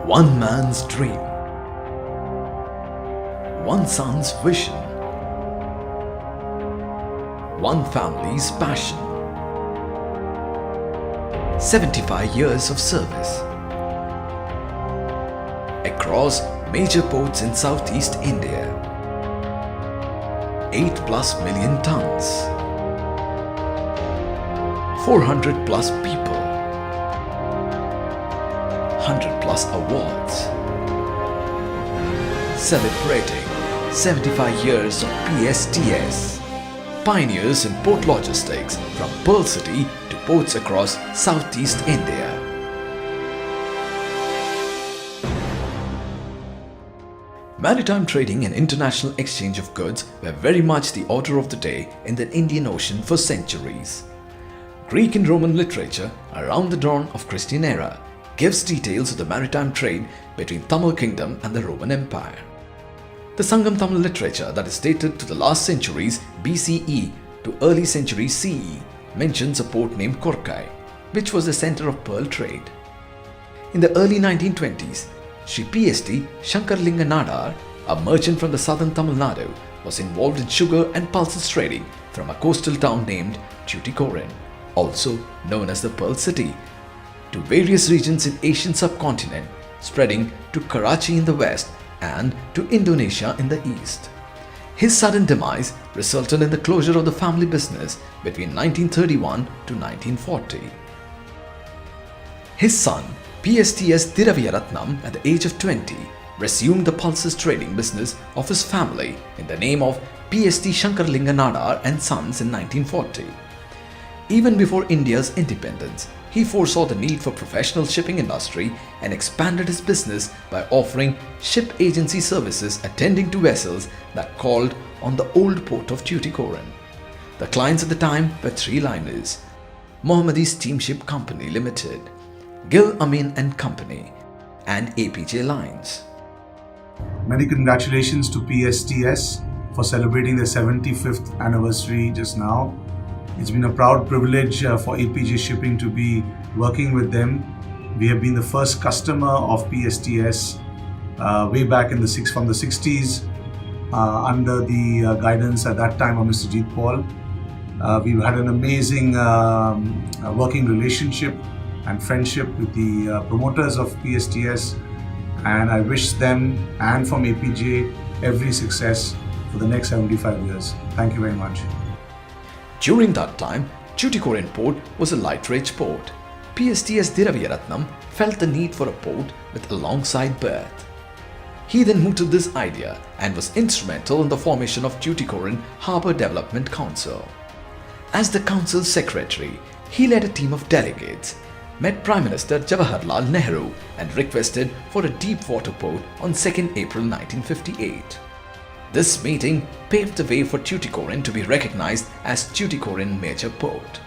One man's dream, one son's vision, one family's passion. 75 years of service across major ports in Southeast India. 8+ million tons. 400+ people. 100+ awards. Celebrating 75 years of PSTS. Pioneers in port logistics from Pearl City to ports across Southeast India. Maritime trading and international exchange of goods were very much the order of the day in the Indian Ocean for centuries. Greek and Roman literature around the dawn of Christian era gives details of the maritime trade between Tamil Kingdom and the Roman Empire. The Sangam Tamil literature that is dated to the last centuries BCE to early century CE mentions a port named Korkai, which was the center of pearl trade. In the early 1920s, Sri PST Shankarlinga Nadar, a merchant from the southern Tamil Nadu, was involved in sugar and pulses trading from a coastal town named Tuticorin, also known as the Pearl City, to various regions in Asian subcontinent, spreading to Karachi in the west and to Indonesia in the east. His sudden demise resulted in the closure of the family business between 1931 to 1940. His son, PSTS Thiraviyaratnam, at the age of 20, resumed the pulses trading business of his family in the name of PST Shankarlinga Nadar and Sons in 1940. Even before India's independence, he foresaw the need for professional shipping industry and expanded his business by offering ship agency services attending to vessels that called on the old port of Tuticorin. The clients at the time were three liners: Mohammadi Steamship Company Limited, Gil Amin and Company, and APJ Lines. Many congratulations to PSTS for celebrating their 75th anniversary just now. It's been a proud privilege for APJ Shipping to be working with them. We have been the first customer of PSTS way back in from the 60s under the guidance at that time of Mr. Jeet Paul. We've had an amazing working relationship and friendship with the promoters of PSTS, and I wish them and from APJ every success for the next 75 years. Thank you very much. During that time, Tuticorin port was a light-rage port. PSTS Thiraviyaratnam felt the need for a port with a long-side berth. He then mooted this idea and was instrumental in the formation of Tuticorin Harbour Development Council. As the council's secretary, he led a team of delegates, met Prime Minister Jawaharlal Nehru and requested for a deep water port on 2nd April 1958. This meeting paved the way for Tuticorin to be recognized as Tuticorin Major Port.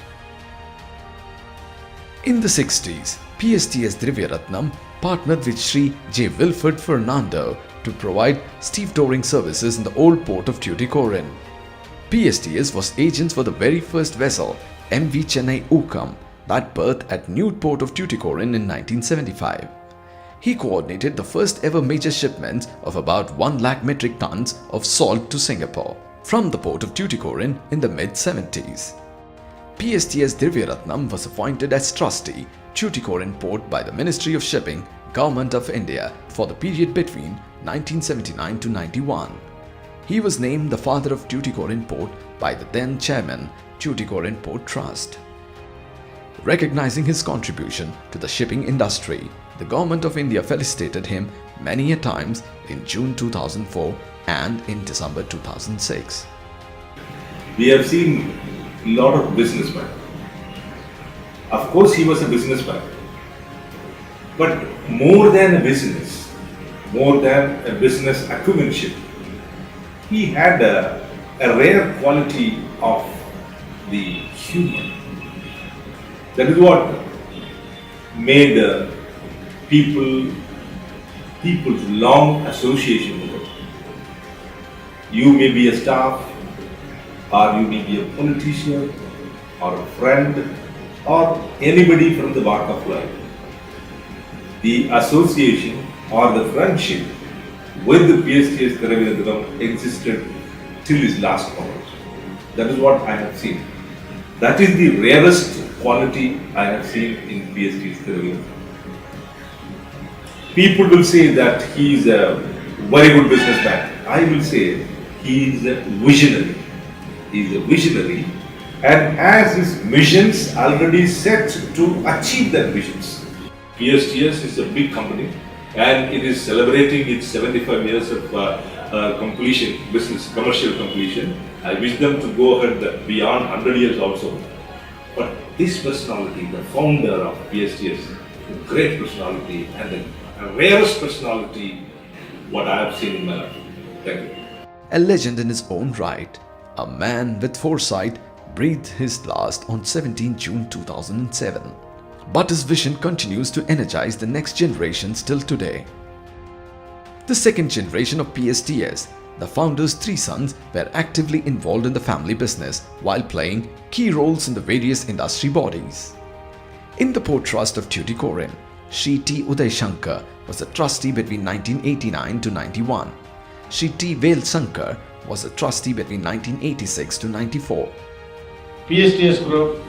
In the 60s, PSTS Thiraviyaratnam partnered with Sri J. Wilfred Fernando to provide stevedoring services in the old port of Tuticorin. PSTS was agents for the very first vessel, MV Chennai Ookam, that berthed at Nude Port of Tuticorin in 1975. He coordinated the first ever major shipments of about 1 lakh metric tons of salt to Singapore from the port of Tuticorin in the mid-70s. PSTS Thiraviyaratnam was appointed as trustee, Tuticorin Port, by the Ministry of Shipping, Government of India for the period between 1979 to 91. He was named the father of Tuticorin Port by the then chairman, Tuticorin Port Trust. Recognizing his contribution to the shipping industry, the Government of India felicitated him many a times in June 2004 and in December 2006. We have seen a lot of businessmen. Of course, he was a businessman. But more than a business, more than a business acumenship, he had a rare quality of the human. That is what made people's long association with it. You may be a staff, or you may be a politician, or a friend, or anybody from the walk of life. the association or the friendship with the PSTS Thiruvananthapuram existed till his last moment. That is what I have seen. That is the rarest quality I have seen in PSTS Thiruvananthapuram. People will say that he is a very good businessman. I will say he is a visionary. He is a visionary and has his missions already set to achieve that visions. PSTS is a big company and it is celebrating its 75 years of completion, business commercial completion. I wish them to go ahead beyond 100 years also. But this personality, the founder of PSTS, a great personality and the rarest personality what I have seen in my life. Thank you. A legend in his own right, a man with foresight breathed his last on 17 June 2007. But his vision continues to energize the next generation till today. The second generation of PSTS, the founder's three sons, were actively involved in the family business while playing key roles in the various industry bodies. In the Port Trust of Tuticorin, Shri T. Uday Shankar was a trustee between 1989 to 91. Shri T. Vel Shankar was a trustee between 1986 to 94. PSTS Group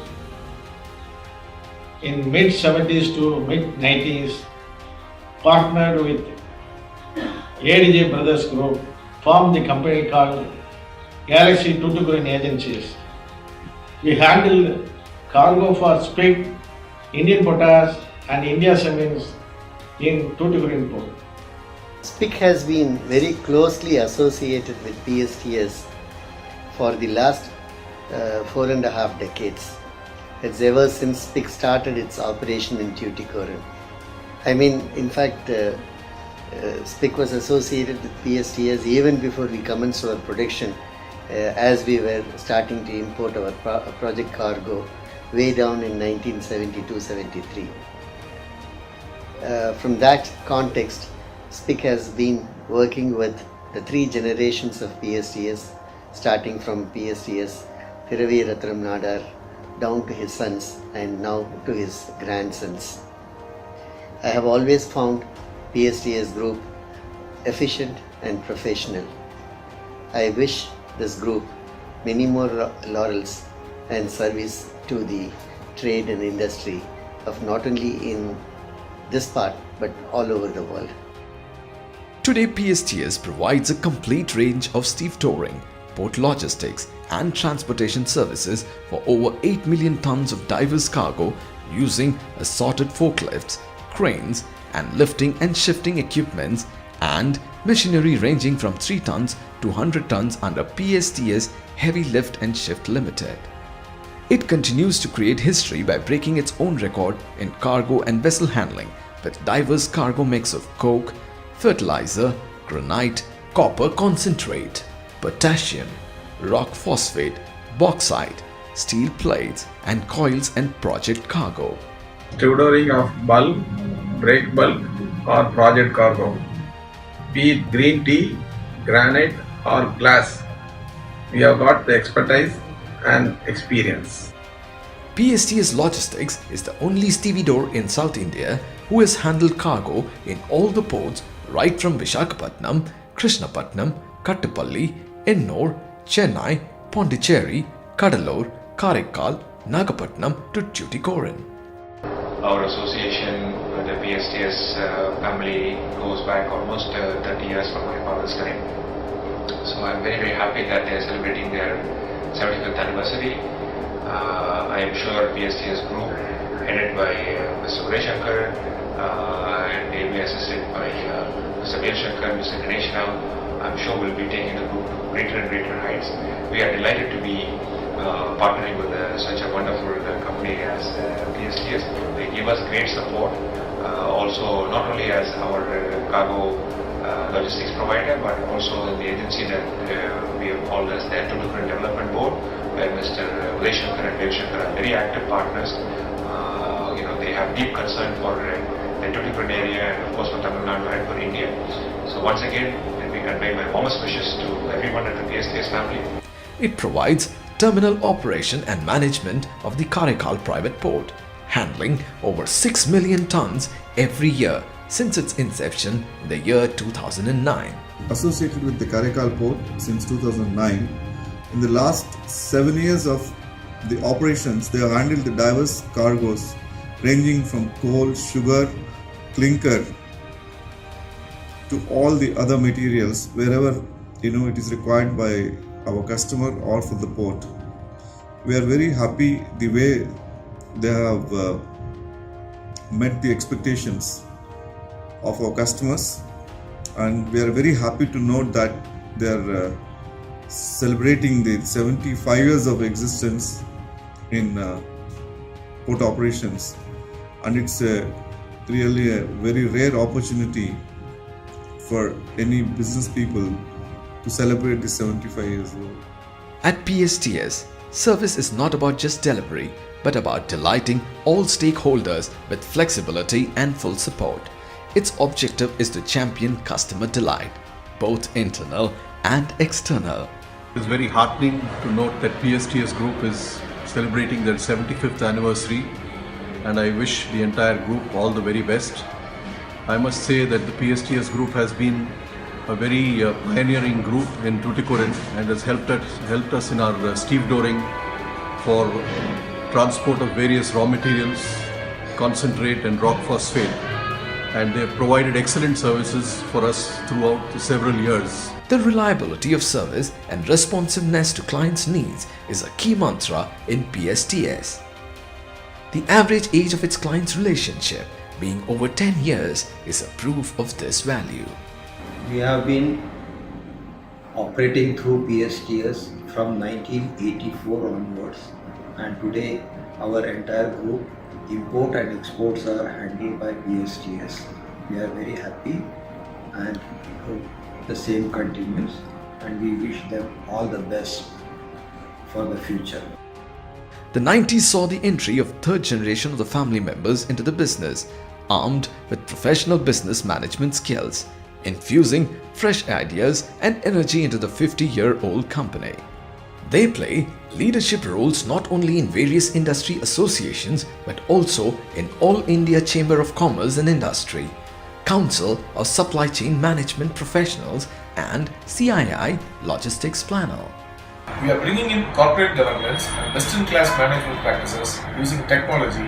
in mid-70s to mid-90s partnered with ADJ Brothers Group, formed the company called Galaxy Tuticorin Agencies. We handled cargo for SPIC, Indian Potash and India Cements in Tuticorin port. SPIC has been very closely associated with PSTS for the last 4.5 decades. It's ever since SPIC started its operation in Tuticorin. In fact, SPIC was associated with PSTS even before we commenced our production, as we were starting to import our project cargo way down in 1972-73. From that context, SPIC has been working with the three generations of PSTS, starting from PSTS Thiruvananthapuram Nadar down to his sons and now to his grandsons. I have always found PSTS group efficient and professional. I wish this group many more laurels and service to the trade and industry of not only in this part but all over the world. Today, PSTS provides a complete range of stevedoring, port logistics and transportation services for over 8 million tons of diverse cargo using assorted forklifts, cranes and lifting and shifting equipments and machinery ranging from 3 tons to 100 tons under PSTS Heavy Lift and Shift Limited. It continues to create history by breaking its own record in cargo and vessel handling with diverse cargo mix of coke, fertilizer, granite, copper concentrate, potassium, rock phosphate, bauxite, steel plates and coils and project cargo. Stevedoring of bulk, break bulk or project cargo, be it green tea, granite or glass. We have got the expertise and experience. PSTS Logistics is the only stevedore in South India who has handled cargo in all the ports right from Visakhapatnam, Krishnapatnam, Kattupalli, Ennore, Chennai, Pondicherry, Cuddalore, Karaikal, Nagapatnam to Tuticorin. Our association with the PSTS family goes back almost 30 years from my father's time. So I'm very happy that they are celebrating their 75th anniversary. I am sure PSTS group headed by Mr. Uday Shankar and they will be assisted by Mr. Vel Shankar, Mr. Ganesh Rao, I'm sure will be taking the group to greater and greater heights. We are delighted to be partnering with such a wonderful company as PSTS. They give us great support, also not only as our cargo logistics provider, but also the agency that we have called as the Tuticorin Development Board, where Mr. Uday Shankar and Vel Shankar are very active partners. They have deep concern for the Tuticorin area and of course for Tamil Nadu and for India. So once again, let me convey my warmest wishes to everyone at the PSTS family. It provides terminal operation and management of the Karaikal private port, handling over 6 million tons every year since its inception in the year 2009. Associated with the Karaikal port since 2009. In the last 7 years of the operations, they have handled the diverse cargoes ranging from coal, sugar, clinker to all the other materials wherever it is required by our customer or for the port. We are very happy the way they have met the expectations of our customers, and we are very happy to note that they are celebrating the 75 years of existence in port operations, and it's really a very rare opportunity for any business people to celebrate the 75 years old. At PSTS, service is not about just delivery, but about delighting all stakeholders with flexibility and full support. Its objective is to champion customer delight, both internal and external. It's very heartening to note that PSTS Group is celebrating their 75th anniversary, and I wish the entire group all the very best. I must say that the PSTS Group has been a very pioneering group in Tuticorin and has helped us in our stevedoring for transport of various raw materials, concentrate and rock phosphate, and they have provided excellent services for us throughout the several years. The reliability of service and responsiveness to clients' needs is a key mantra in PSTS. The average age of its clients' relationship being over 10 years is a proof of this value. We have been operating through PSTS from 1984 onwards, and today our entire group import and exports are handled by PSTS. We are very happy and hope the same continues, and we wish them all the best for the future. The 90s saw the entry of third generation of the family members into the business, armed with professional business management skills, infusing fresh ideas and energy into the 50-year-old company. They play leadership roles not only in various industry associations but also in All India Chamber of Commerce and Industry, Council of Supply Chain Management Professionals and CII Logistics Planner. We are bringing in corporate governance and best-in-class management practices using technology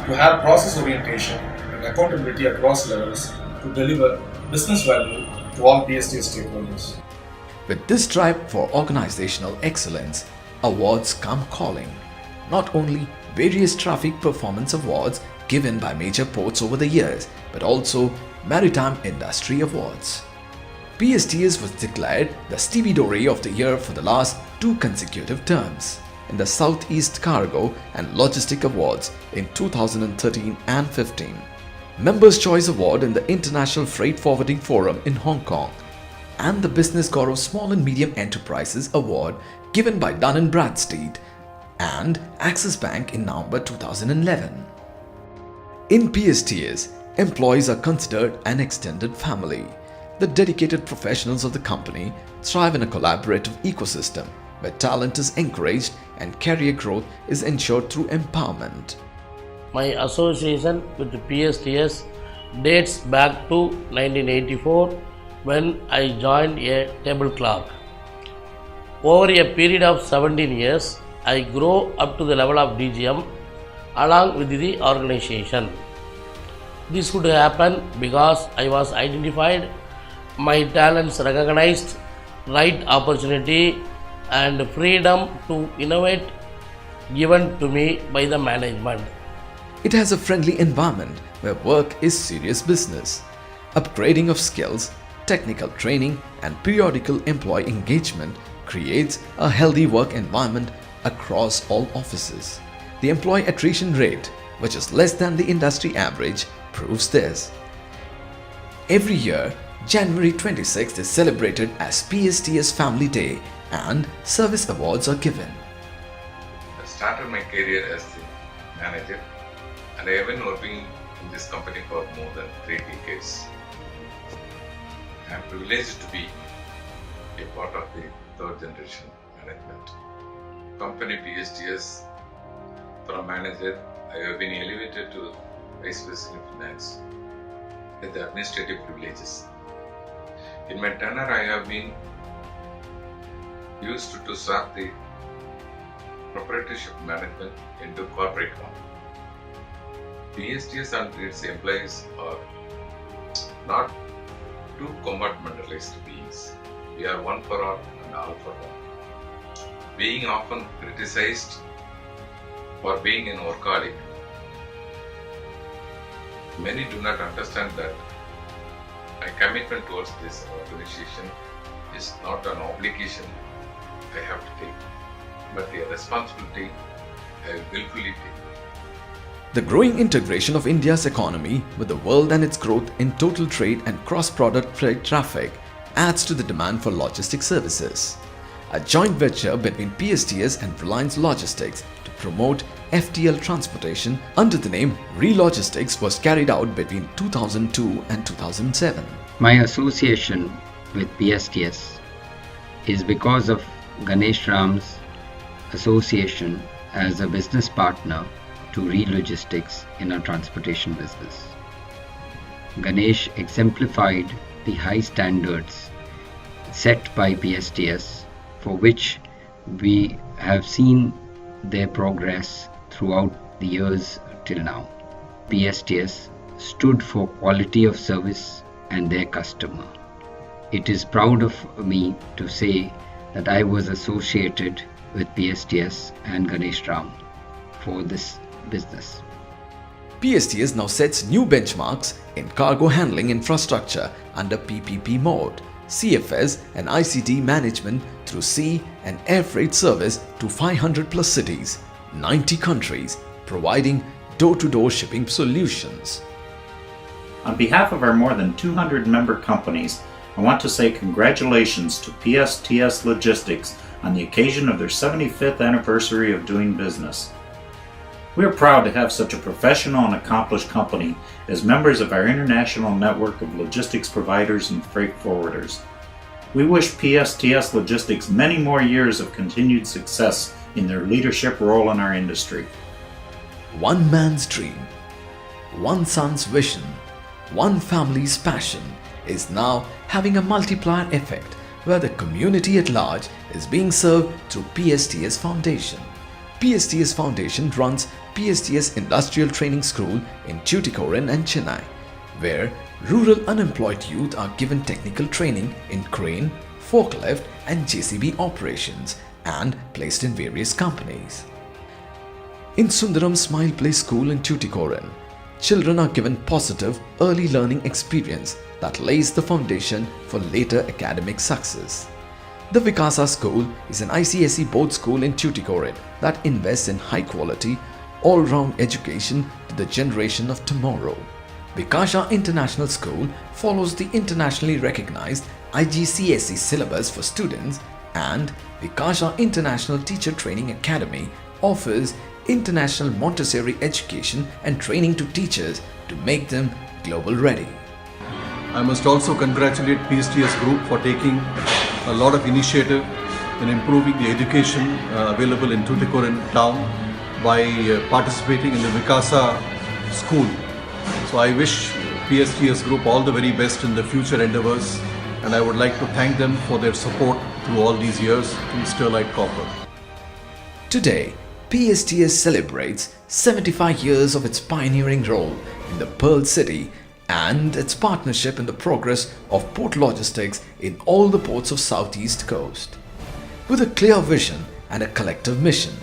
to have process orientation and accountability across levels to deliver business value to all PSTS stakeholders. With this drive for organizational excellence, awards come calling. Not only various traffic performance awards given by major ports over the years, but also Maritime Industry Awards. PSTS was declared the Stevedore of the Year for the last 2 consecutive terms in the Southeast Cargo and Logistic Awards in 2013 and 15, Members' Choice Award in the International Freight Forwarding Forum in Hong Kong, and the Business Gaurav Small and Medium Enterprises Award given by Dun & Bradstreet and Axis Bank in November 2011. In PSTS, employees are considered an extended family. The dedicated professionals of the company thrive in a collaborative ecosystem where talent is encouraged and career growth is ensured through empowerment. My association with the PSTS dates back to 1984 when I joined a table clerk. Over a period of 17 years, I grew up to the level of DGM along with the organization. This could happen because I was identified, my talents recognized, right opportunity and freedom to innovate given to me by the management. It has a friendly environment where work is serious business. Upgrading of skills, technical training and periodical employee engagement creates a healthy work environment across all offices. The employee attrition rate, which is less than the industry average, proves this. Every year, January 26th is celebrated as PSTS Family Day and service awards are given. I started my career as a manager and I have been working in this company for more than 3 decades. I am privileged to be a part of the third generation management. Company PSTS from manager I have been elevated to Vice President Finance with the administrative privileges. In my tenure, I have been used to swap the proprietorship management into corporate one. PSTS and its employees are not two compartmentalized beings. We are one for all and all for one. Being often criticized for being an workaholic, many do not understand that my commitment towards this organization is not an obligation I have to take, but a responsibility I willfully take. The growing integration of India's economy with the world and its growth in total trade and cross-border trade traffic adds to the demand for logistic services. A joint venture between PSTS and Reliance Logistics to promote FTL transportation under the name Relogistics was carried out between 2002 and 2007. My association with PSTS is because of Ganesh Ram's association as a business partner to Relogistics in our transportation business. Ganesh exemplified the high standards set by PSTS, for which we have seen their progress throughout the years till now. PSTS stood for quality of service and their customer. It is proud of me to say that I was associated with PSTS and Ganesh Ram for this business. PSTS now sets new benchmarks in cargo handling infrastructure under PPP mode, CFS and ICT management through sea and air freight service to 500 plus cities, 90 countries, providing door-to-door shipping solutions. On behalf of our more than 200 member companies, I want to say congratulations to PSTS Logistics on the occasion of their 75th anniversary of doing business. We are proud to have such a professional and accomplished company as members of our international network of logistics providers and freight forwarders. We wish PSTS Logistics many more years of continued success in their leadership role in our industry. One man's dream, one son's vision, one family's passion is now having a multiplier effect where the community at large is being served through PSTS Foundation. PSTS Foundation runs PSTS Industrial Training School in Tuticorin and Chennai, where rural unemployed youth are given technical training in crane, forklift and JCB operations and placed in various companies. In Sundaram Smile Play School in Tuticorin, children are given positive early learning experience that lays the foundation for later academic success. The Vikasa School is an ICSE board school in Tuticorin that invests in high-quality, all-round education to the generation of tomorrow. Vikasa International School follows the internationally recognized IGCSE syllabus for students, and Vikasa International Teacher Training Academy offers international Montessori education and training to teachers to make them global ready. I must also congratulate PSTS Group for taking a lot of initiative in improving the education available in Tuticorin town by participating in the Vikasa school. So I wish PSTS Group all the very best in the future endeavors, and I would like to thank them for their support through all these years to Sterlite Copper. Today, PSTS celebrates 75 years of its pioneering role in the Pearl City and its partnership in the progress of port logistics in all the ports of Southeast Coast. With a clear vision and a collective mission,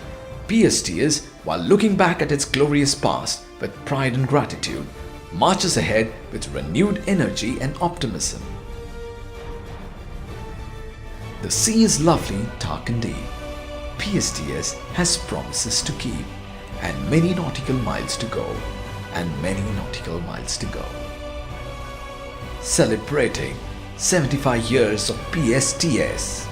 PSTS, while looking back at its glorious past with pride and gratitude, marches ahead with renewed energy and optimism. The sea is lovely, dark and deep. PSTS has promises to keep, and many nautical miles to go, Celebrating 75 years of PSTS.